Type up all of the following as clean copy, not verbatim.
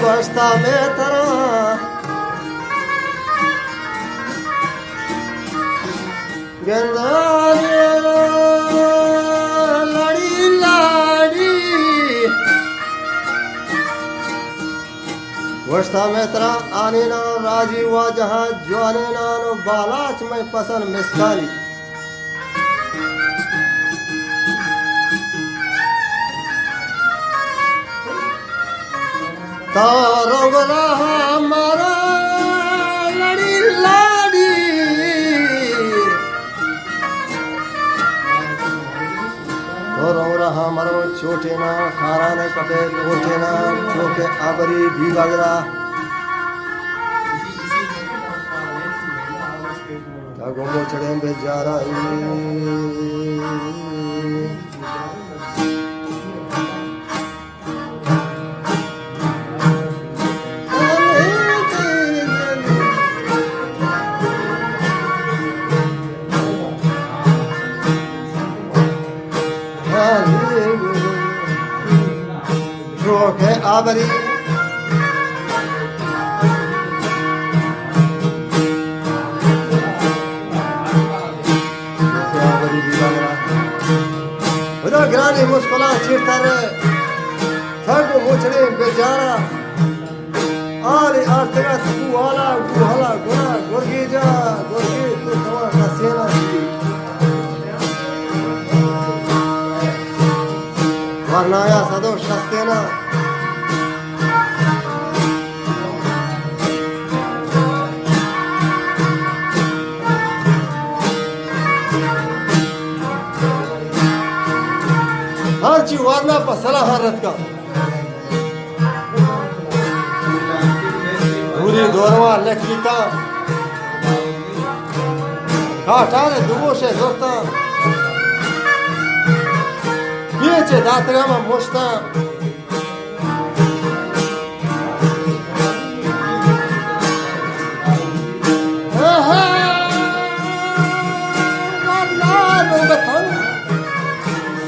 गोश्ता में तरा गंदाने लड़ी लाड़ी गोश्ता में तरा आने ना राजी हुआ जहां जवाने ना बालाच में पसंद मिसकारी तारोगला हमारा लड़ी लाड़ी रहा मरो छोटे ना खारा ने कपे लोटे ना चोके आबरी भी बगरा गोमो चढ़े बेचारा रोके आबरी ग्रानी मुस्कुला चिरतर थक मुचड़े बेचारा आले आर्तगा गुहाला गुहाला गुना गुरगी जा गुरगी तू तवा हसीना वरनाया सदो शस्तेना हर चीज वरना पसला हरत का पूरी दौरवा लखीता काटारे दुबो से जोरता Piece da trama mosta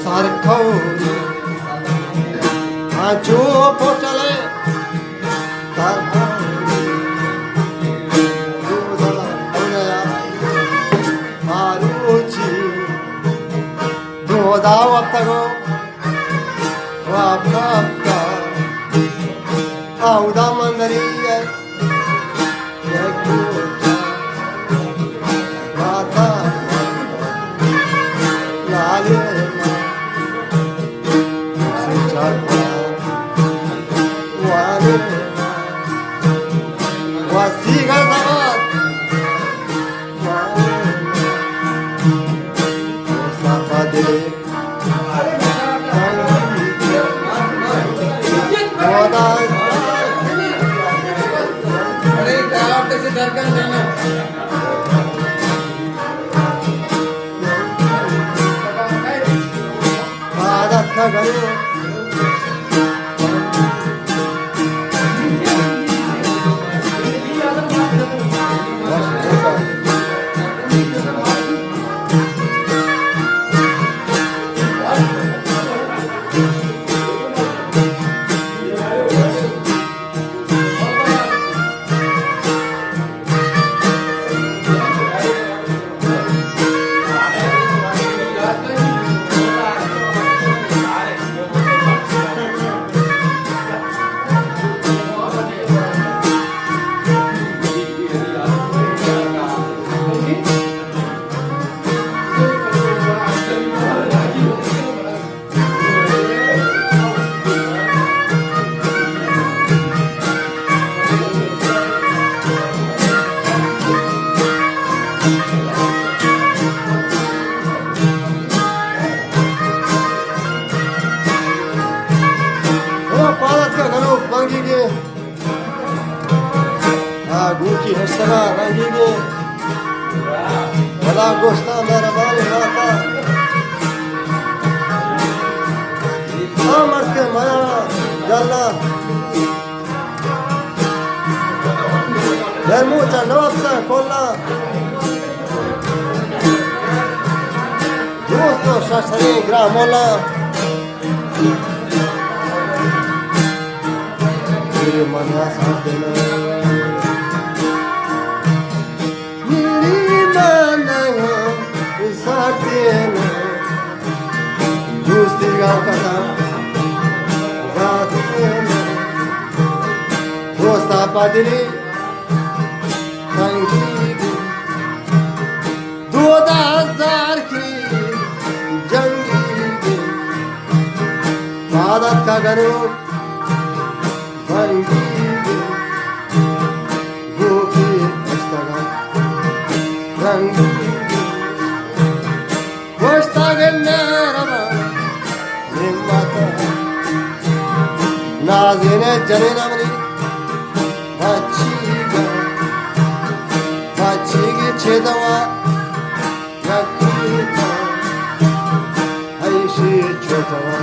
Sarkho Ajo potale Tarha Dudala Onaya Maruchi Doda Waptago Wapta Auda Mandariya Yakuta Mata Lalena Sechakwa Walena Wasiga Zavat Walena Safade Guki hastana rangige Bala gosta mehrabani mata Amar ke maya jalla Dermucha navapsa kolla Dosto shashari gramola Anya Satana Miri Manaya Satana Justiga Kata Gatana Costa Padiri Tangidi Duda Zarki Jangi Madat Kaganu Vangi Gopi Astaga Rangi Gostaga Nerama Nimata Nazine Janenamani Vachiga Vachigi Chedawa Yakita Aishi Chotawa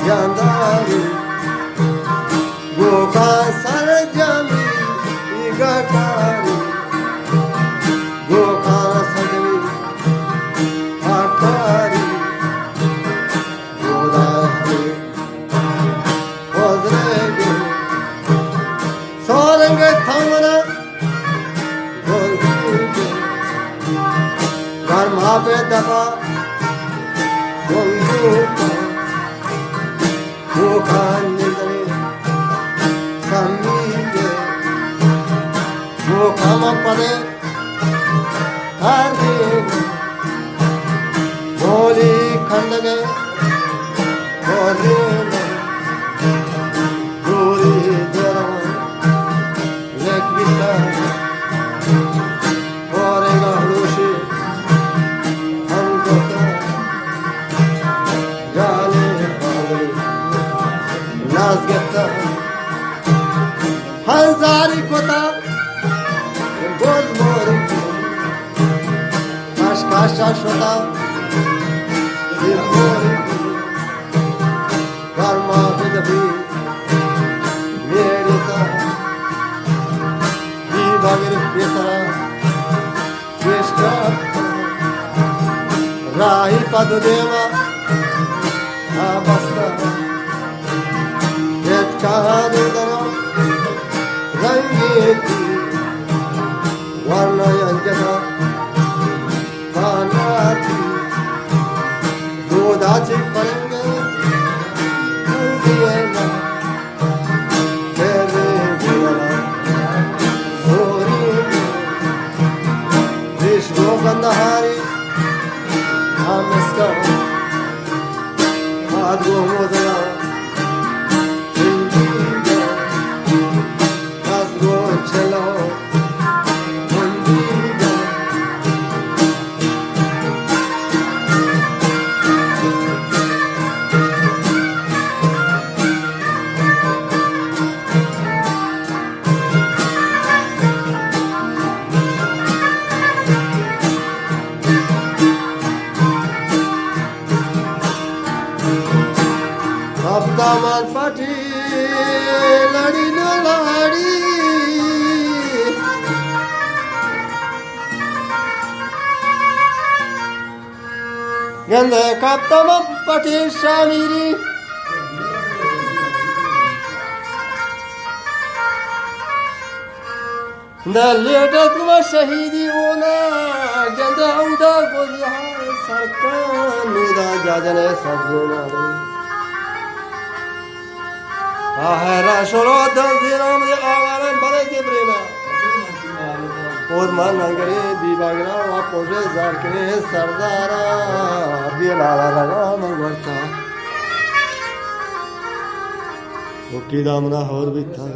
Yandari Goka Sarjami Igatari Goka Sajami Akari Godari Ozregi Soranga Thamana Golgi Karma Pedapa Golgi Goka Nidari Kamige Gokama Pade Ardina Moli Khandage Gorina Guri Dharma Lekvita Gorenga Harushi Hangota Jale Pagli Nazgeta Hanzari Kota Gozmori Kashkasha Shota Sirmori Karma Vidabi Merita Vibagir Pesara Krishna Rahi Padudeva Abasta Yet Kahadudana Rangeti Varna Yanjana Vanati Godachi Paranga Udiyana Tere Gurana Sorina Vishnu Gandhari Amaska Adgo Modana Indira Asgo Chelo Abdaman Pati Ladi no Ladi Ganda Kaptama Pati Shamiri The latest was Shahidi Ona Ganda Uda Gozya Sarkan Nuda Jajane Sabzuna Ahera Shoro Danziram the Avaran Balajibrina Osman Nangare Dibagra Wapoje Zarkine Sardara Bilala Mangvarta Okidamna Horbita